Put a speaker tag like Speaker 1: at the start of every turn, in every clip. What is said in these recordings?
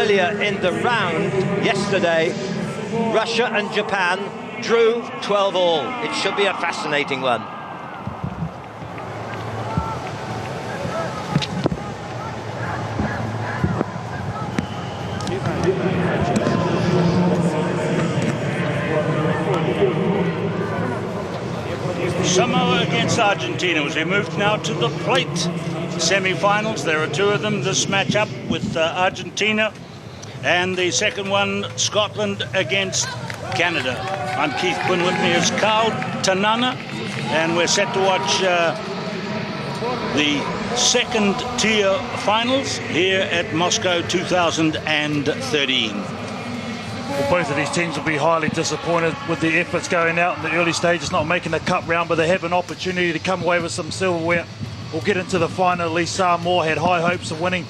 Speaker 1: Earlier in the round yesterday, Russia and Japan drew 12-all. It should be a fascinating one.
Speaker 2: Samoa against Argentina as we move now to the plate. Semi-finals, there are two of them. This matchup with Argentina, and the second one, Scotland against Canada. I'm Keith Quinn, with me is Carl Tanana, and we're set to watch the second tier finals here at Moscow 2013.
Speaker 3: Well, both of these teams will be highly disappointed with the efforts going out in the early stages, not making the cup round, but they have an opportunity to come away with some silverware or get into the final. At least Samoa had high hopes of winning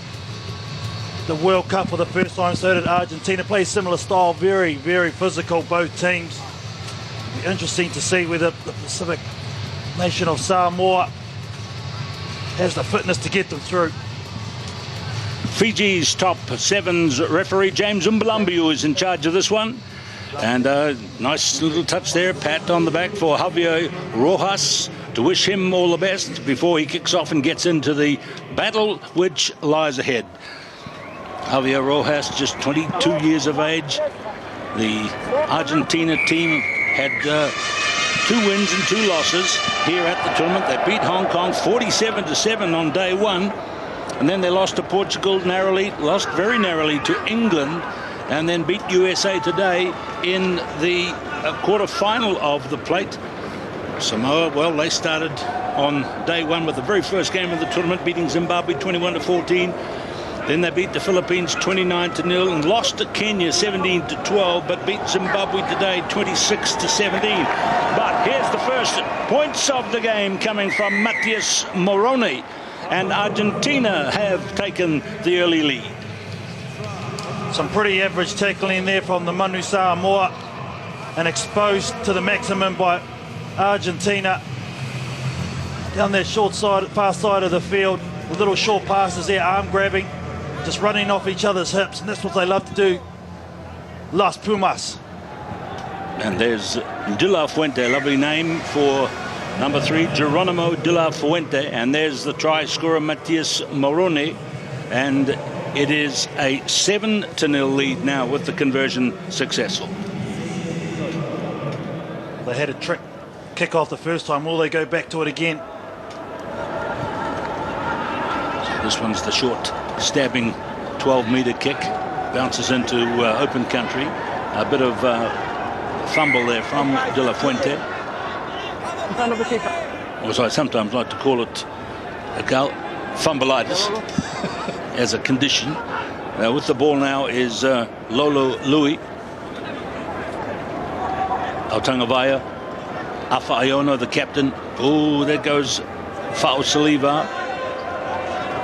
Speaker 3: the World Cup for the first time, so did Argentina. Play similar style, very, very physical, both teams. It'll be interesting to see whether the Pacific nation of Samoa has the fitness to get them through.
Speaker 2: Fiji's top sevens referee James Umbalambiu is in charge of this one, and nice little touch there, pat on the back for Javier Rojas to wish him all the best before he kicks off and gets into the battle which lies ahead. Javier Rojas, just 22 years of age. The Argentina team had 2 wins and 2 losses here at the tournament. They beat Hong Kong 47-7 on day one. And then they lost to Portugal narrowly, lost very narrowly to England, and then beat USA today in the quarter-final of the plate. Samoa, well, they started on day one with the very first game of the tournament, beating Zimbabwe 21-14. Then they beat the Philippines 29-0 and lost to Kenya 17-12, but beat Zimbabwe today 26-17. But here's the first points of the game coming from Matias Moroni. And Argentina have taken the early lead.
Speaker 3: Some pretty average tackling there from the Manu Samoa, and exposed to the maximum by Argentina. Down that short side, far side of the field, with little short passes there, arm grabbing, just running off each other's hips, and that's what they love to do. Las Pumas.
Speaker 2: And there's De La Fuente, a lovely name for number 3, Geronimo De La Fuente, and there's the try scorer Matias Moroni, and it is a 7-0 lead now with the conversion successful.
Speaker 3: They had a trick kick off the first time. Will they go back to it again?
Speaker 2: So this one's the short stabbing 12-meter kick, bounces into open country. A bit of fumble there from De La Fuente. Or as I sometimes like to call it, fumbleitis as a condition. With the ball now is Lolo Lui, Autangavaya, Afa Iono, the captain. Oh, there goes Fa'o Saliva.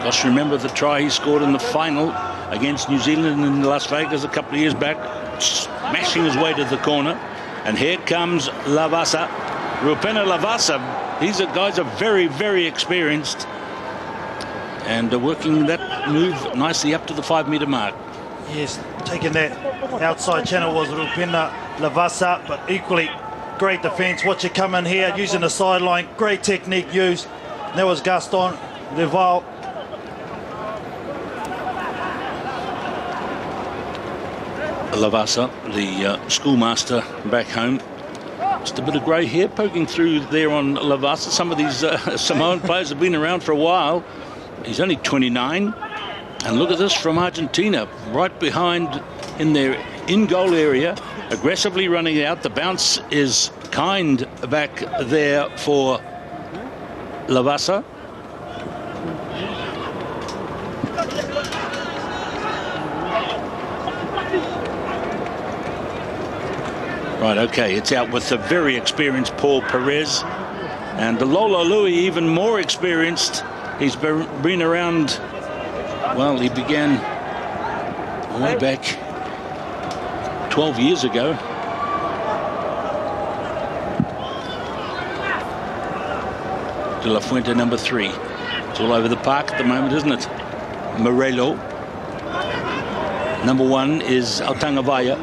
Speaker 2: Just remember the try he scored in the final against New Zealand in Las Vegas a couple of years back, smashing his way to the corner. And here comes Lavasa. Rupena Lavasa, these guys are very, very experienced, and working that move nicely up to the 5-meter mark.
Speaker 3: Yes, taking that outside channel was Rupena Lavasa, but equally great defence. Watch it come in here, using the sideline, great technique used. And that was Gaston Leval.
Speaker 2: Lavasa, the schoolmaster back home. Just a bit of grey hair poking through there on Lavasa. Some of these Samoan players have been around for a while. He's only 29. And look at this from Argentina, right behind in their in-goal area, aggressively running out. The bounce is kind back there for Lavasa. Right, okay, it's out with the very experienced Paul Perez, and Lolo Lui, even more experienced. He's been around, well, he began way back 12 years ago. De La Fuente, number 3. It's all over the park at the moment, isn't it? Morello. Number 1 is Autangavaya.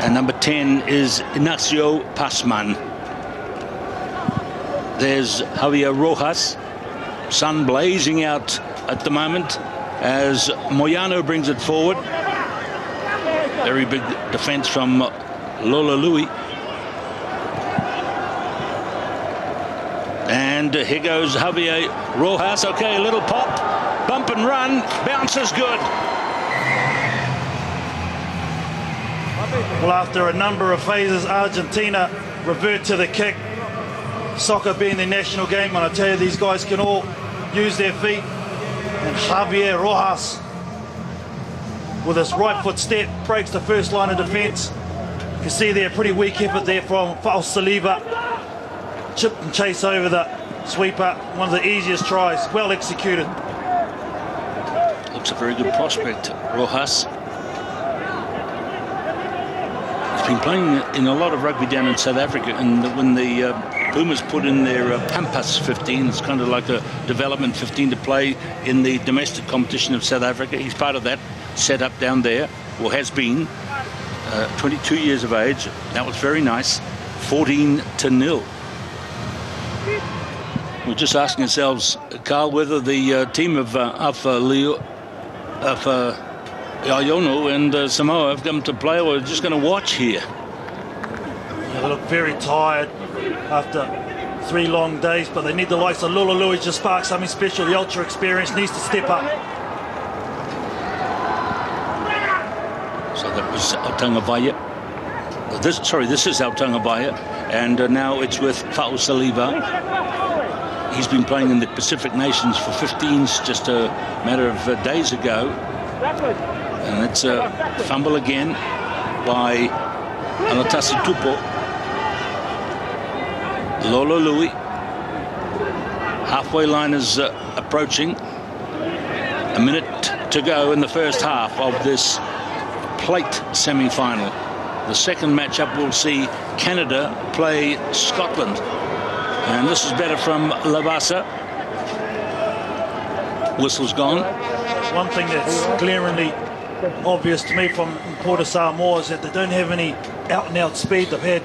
Speaker 2: And number 10 is Ignacio Passman. There's Javier Rojas. Sun blazing out at the moment as Moyano brings it forward. Very big defense from Lola Louis. And here goes Javier Rojas. Okay, a little pop, bump and run, bounces good.
Speaker 3: Well, after a number of phases, Argentina revert to the kick. Soccer being the national game, and I tell you, these guys can all use their feet. And Javier Rojas, with his right foot step, breaks the first line of defence. You can see there a pretty weak effort there from Faust Saliba. Chip and chase over the sweeper. One of the easiest tries, well executed.
Speaker 2: Looks a very good prospect, Rojas. He's been playing in a lot of rugby down in South Africa, and when the Pumas put in their Pampas 15, it's kind of like a development 15 to play in the domestic competition of South Africa. He's part of that setup down there, or has been. 22 years of age. That was very nice. 14-0. We're just asking ourselves, Carl, whether the team of Iono and Samoa have come to play, or we're just going to watch here.
Speaker 3: Yeah, they look very tired after 3 long days, but they need the likes of Lola Louis to spark something special. The ultra experience needs to step up.
Speaker 2: So that was Autangavaya. This is Autangavaya, and now it's with Fa'u Saliba. He's been playing in the Pacific Nations for 15s just a matter of days ago. And it's a fumble again by Alatasi Tupo. Lolo Louis. Halfway line is approaching. A minute to go in the first half of this plate semi-final. The second matchup will see Canada play Scotland. And this is better from Lavasa. Whistle's gone.
Speaker 3: One thing that's glaringly obvious to me from Port of Samoa is that they don't have any out-and-out speed. They've had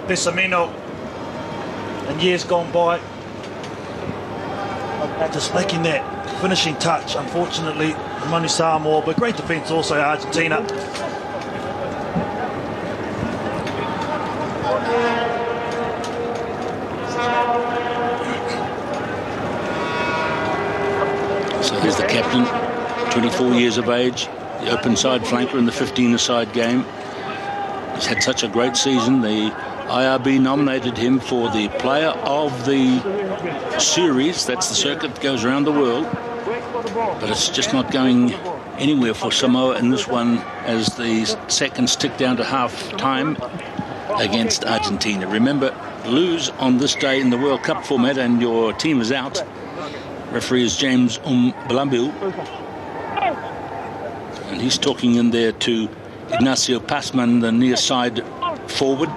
Speaker 3: Bessamino in years gone by, just lacking that finishing touch, unfortunately, Manu Samoa, but great defence also, Argentina.
Speaker 2: So here's the captain, 24 years of age, the open side flanker in the 15-a-side game. He's had such a great season. The IRB nominated him for the player of the series. That's the circuit that goes around the world. But it's just not going anywhere for Samoa in this one as the seconds tick down to half-time against Argentina. Remember, lose on this day in the World Cup format and your team is out. Referee is James Mbalambiu. And he's talking in there to Ignacio Passman, the near side forward.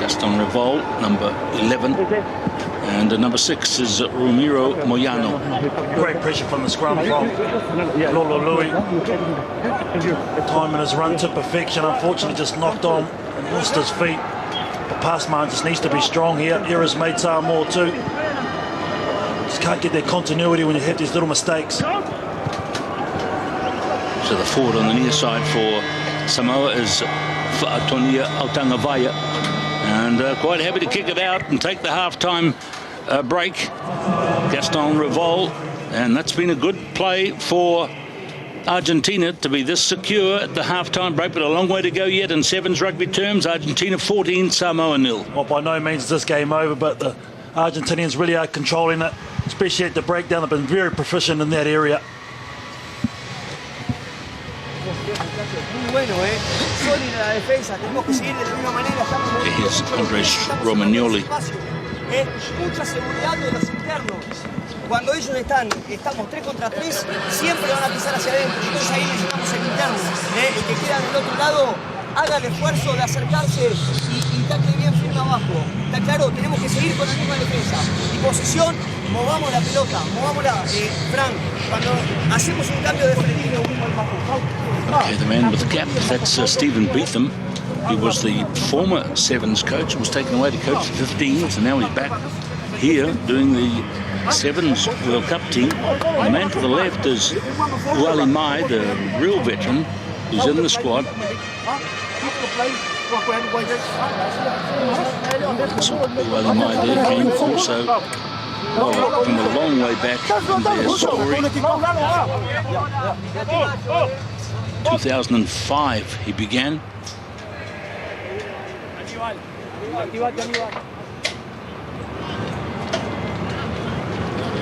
Speaker 2: Gaston Revol, number 11. And number 6 is Ramiro Moyano.
Speaker 3: Great pressure from the scrum from Lolo Louis. Timing his run to perfection. Unfortunately, just knocked on and lost his feet. The Passman just needs to be strong here. Errors made Samoa too. Just can't get that continuity when you have these little mistakes.
Speaker 2: So the forward on the near side for Samoa is Fa'atonia Autangavaya. And quite happy to kick it out and take the half-time break. Gaston Revol. And that's been a good play for Argentina to be this secure at the half-time break, but a long way to go yet in sevens rugby terms. Argentina 14, Samoa 0.
Speaker 3: Well, by no means is this game over, but the Argentinians really are controlling it, especially at the breakdown. They've been very proficient in that area.
Speaker 2: Here's Andres Romagnoli.
Speaker 4: Mucha seguridad de los internos. Cuando ellos estamos 3 contra 3, siempre van a pisar hacia adentro. Entonces ahí necesitamos el interno. El que queda del otro lado haga el esfuerzo de acercarse y tacle bien firme abajo. Está claro, tenemos que seguir con la misma defensa. Y posesión, movamos la pelota, movámosla. Frank, cuando hacemos un cambio de frente.
Speaker 2: Okay, the man with the cap, that's Stephen Beetham. He was the former Sevens coach, was taken away to coach the 15s, and now he's back here doing the Sevens World Cup team. The man to the left is Uali Mai, the real veteran, who's in the squad. So Uali Mai there came also from a long way back in their story. 2005 he began.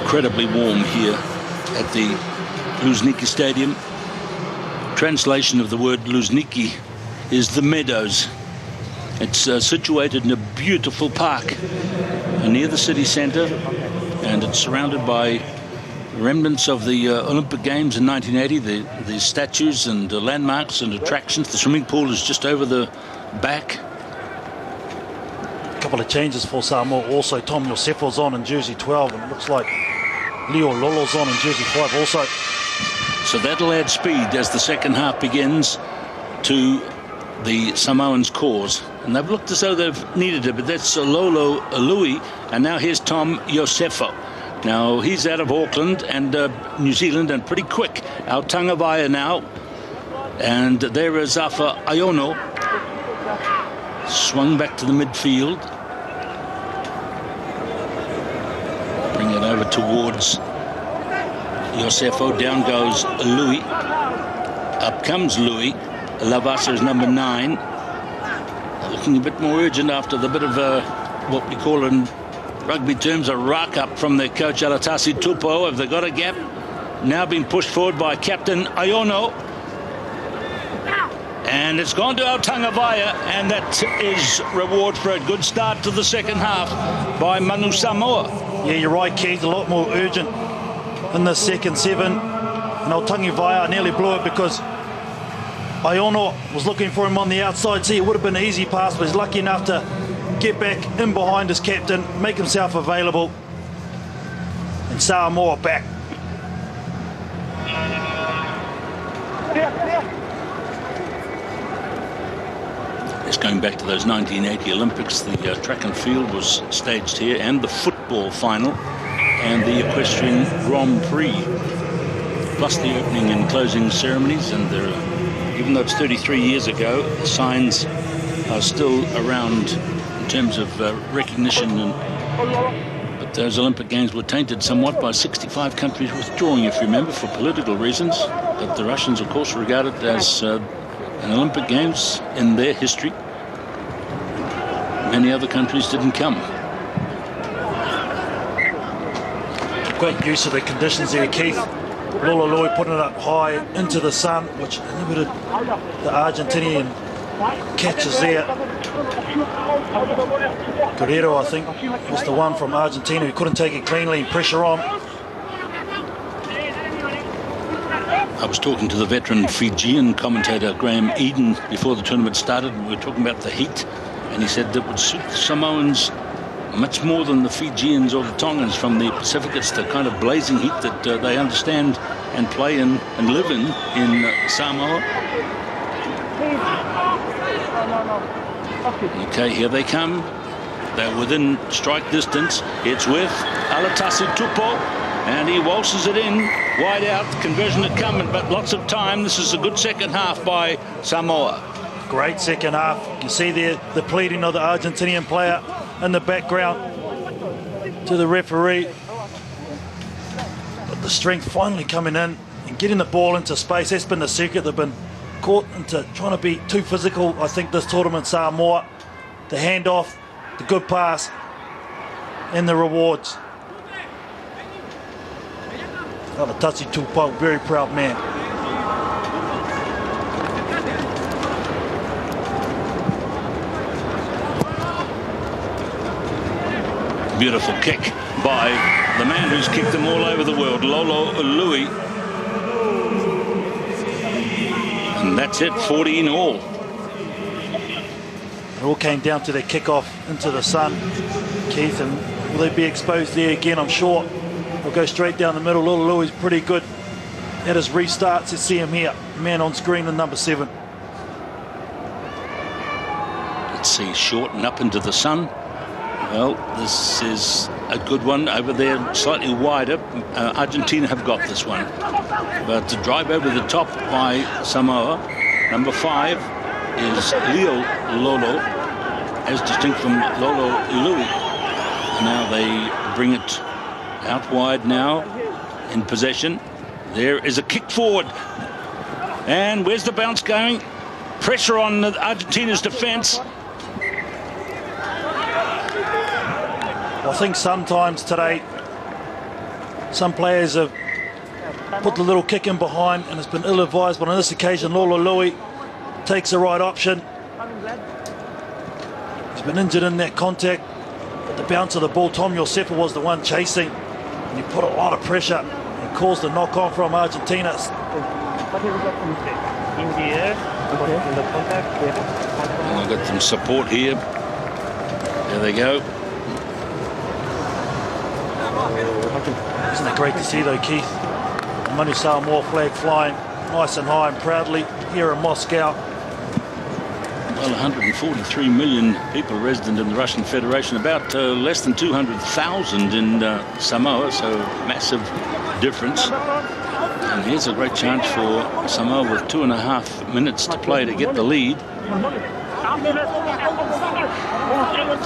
Speaker 2: Incredibly warm here at the Luzhniki Stadium. Translation of the word Luzhniki is the meadows. It's situated in a beautiful park near the city centre, and it's surrounded by remnants of the Olympic Games in 1980, the statues and landmarks and attractions. The swimming pool is just over the back.
Speaker 3: A couple of changes for Samoa. Also, Tom Yosefo's on in jersey 12, and it looks like Leo Lolo's on in jersey 5 also.
Speaker 2: So that'll add speed as the second half begins to the Samoans' cause. And they've looked as though they've needed it, but that's Lolo Alui, and now here's Tom Yosefo. Now he's out of Auckland and New Zealand, and pretty quick. Our Tangavaya now, and there is Afa Aiono. Swung back to the midfield. Bring it over towards Yosefo. Down goes Louis. Up comes Louis. Lavasa is number 9. Looking a bit more urgent after the bit of what we call in rugby terms a rock up from their coach Alatasi Tupo. Have they got a gap? Now being pushed forward by Captain Aiono. And it's gone to Aotangavaya, and that is reward for a good start to the second half by Manu Samoa.
Speaker 3: Yeah, you're right, Keith. A lot more urgent in the second 7. And Aotangavaya nearly blew it because Aiono was looking for him on the outside. See, it would have been an easy pass, but he's lucky enough to get back in behind his captain, make himself available. And Samoa back.
Speaker 2: It's going back to those 1980 Olympics. The track and field was staged here, and the football final, and the equestrian Grand Prix, plus the opening and closing ceremonies. And even though it's 33 years ago, the signs are still around in terms of recognition. But those Olympic Games were tainted somewhat by 65 countries withdrawing, if you remember, for political reasons. But the Russians, of course, regard it as an Olympic Games in their history. Many other countries didn't come.
Speaker 3: Great use of the conditions there, Keith. Lololoi putting it up high into the sun, which inhibited the Argentinian catches there. Guerrero, I think, was the one from Argentina who couldn't take it cleanly and pressure on.
Speaker 2: I was talking to the veteran Fijian commentator Graham Eden before the tournament started, and we were talking about the heat, and he said that would suit the Samoans much more than the Fijians or the Tongans from the Pacific. It's the kind of blazing heat that they understand and play in and live in Samoa. Okay, here they come. They're within strike distance. It's with Alatasi Tupo, and he waltzes it in wide out. Conversion had come, but lots of time. This is a good second half by Samoa.
Speaker 3: Great second half. You can see there the pleading of the Argentinian player in the background to the referee. But the strength finally coming in and getting the ball into space. That's been the secret. They've been caught into trying to be too physical, I think, this tournament. Samoa, the handoff, the good pass, and the rewards. Alatasi Tupo, very proud man.
Speaker 2: Beautiful kick by the man who's kicked them all over the world, Lolo Louis. And that's it, 40 in all.
Speaker 3: all came down to their kickoff into the sun, Keith, and will they be exposed there again? I'm sure. We'll go straight down the middle. Little Louis pretty good at his restarts. Let's see him here. Man on screen in number 7.
Speaker 2: Let's see, shorten up into the sun. Well, this is a good one over there, slightly wider. Argentina have got this one. But to drive over the top by Samoa, number 5 is Leo Lolo, as distinct from Lolo Louis. Now they bring it out wide now in possession. There is a kick forward. And where's the bounce going? Pressure on Argentina's defense.
Speaker 3: I think sometimes today some players have put the little kick in behind and it's been ill-advised, but on this occasion Lolo Louis takes the right option. He's been injured in that contact. The bounce of the ball, Tom Josefa was the one chasing, and he put a lot of pressure and caused a knock-on from Argentina.
Speaker 2: And I've got some support here. There they go.
Speaker 3: Isn't it great to see though, Keith? The Manu Samoa flag flying nice and high and proudly here in Moscow.
Speaker 2: Well, 143 million people resident in the Russian Federation, about less than 200,000 in Samoa, so massive difference. And here's a great chance for Samoa with 2.5 minutes to play to get the lead.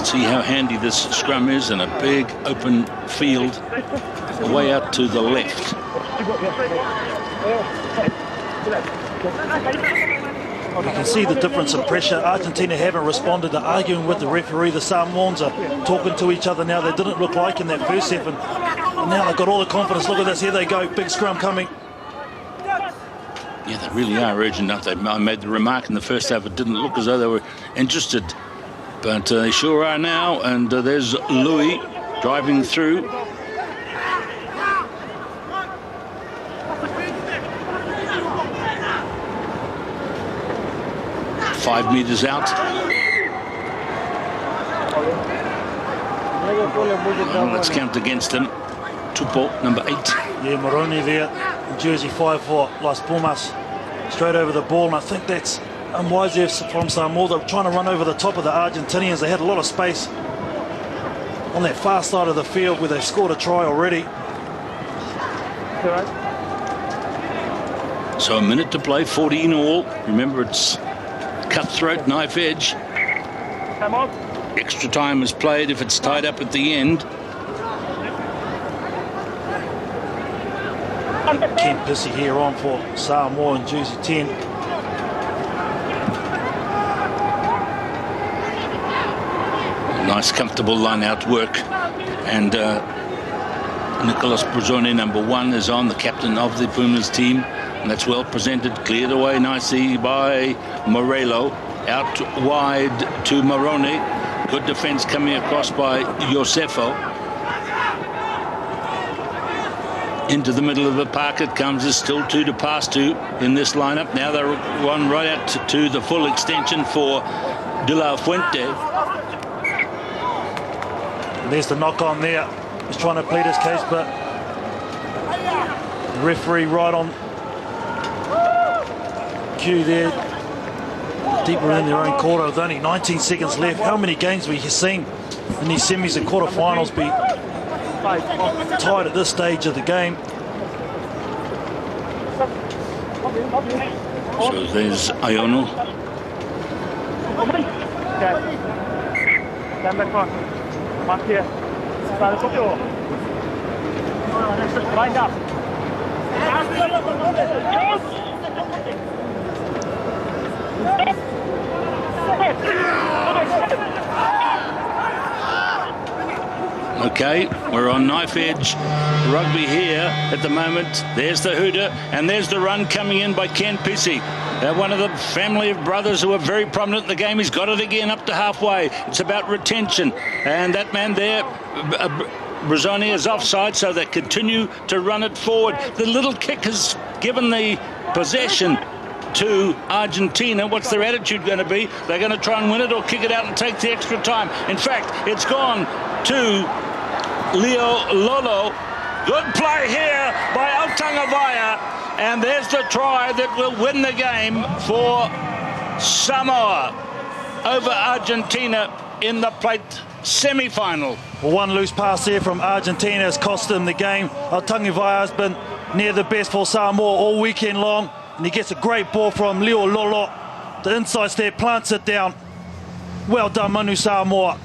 Speaker 2: See how handy this scrum is in a big open field way out to the left.
Speaker 3: You can see the difference in pressure. Argentina haven't responded to arguing with the referee. The Samoans are talking to each other now. They didn't look like in that first half, and now they've got all the confidence. Look at this, here they go, big scrum coming.
Speaker 2: Yeah, they really are urgent enough. I made the remark in the first half, it didn't look as though they were interested, but they sure are now. And there's Louis driving through. Five meters out. Well, let's count against him. Tupo, number 8.
Speaker 3: Yeah, Moroni there, jersey 5 for Las Pumas. Straight over the ball, and I think that's unwise there from Samoa. They're trying to run over the top of the Argentinians. They had a lot of space on that far side of the field where they've scored a try already.
Speaker 2: So a minute to play, 40 in all. Remember, it's cutthroat, knife edge. Extra time is played if it's tied up at the end.
Speaker 3: Ken Pissy here on for Samoa in jersey 10.
Speaker 2: Nice comfortable line out work, and Nicolas Bruzzone, number 1, is on, the captain of the Pumas team, and that's well presented, cleared away nicely by Morello, out wide to Moroni. Good defense coming across by Josefo. Into the middle of the park it comes. There's still 2 to pass to in this lineup. Now they're one right out to the full extension for De La Fuente.
Speaker 3: And there's the knock on there. He's trying to plead his case, but the referee right on cue there, deeper in their own quarter with only 19 seconds left. How many games we have seen in these semis and quarterfinals be tied at this stage of the game?
Speaker 2: So there's Iono. Okay, we're on knife edge rugby here at the moment. There's the hooter, and there's the run coming in by Ken Pissy. One of the family of brothers who are very prominent in the game. He's got it again up to halfway. It's about retention, and that man there, Bruzzone, is offside, so they continue to run it forward. The little kick has given the possession to Argentina. What's their attitude going to be? They're going to try and win it or kick it out and take the extra time. In fact, it's gone to Leo Lolo. Good play here by Altangavaya, and there's the try that will win the game for Samoa over Argentina in the plate semi-final.
Speaker 3: Well, one loose pass here from Argentina has cost them the game. Altangavaya has been near the best for Samoa all weekend long, and he gets a great ball from Leo Lolo. The insights there, plants it down. Well done, Manu Samoa.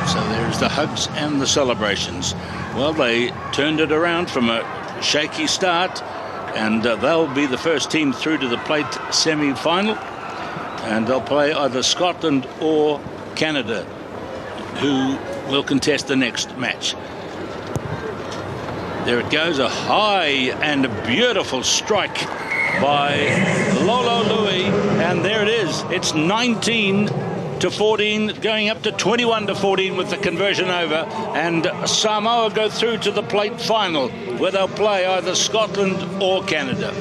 Speaker 2: So there's the hugs and the celebrations. Well, they turned it around from a shaky start, and they'll be the first team through to the plate semi-final, and they'll play either Scotland or Canada, who will contest the next match. There it goes, a high and a beautiful strike by Lolo Louis, and there it is. It's 19-14, going up to 21-14 with the conversion over, and Samoa go through to the plate final, where they'll play either Scotland or Canada.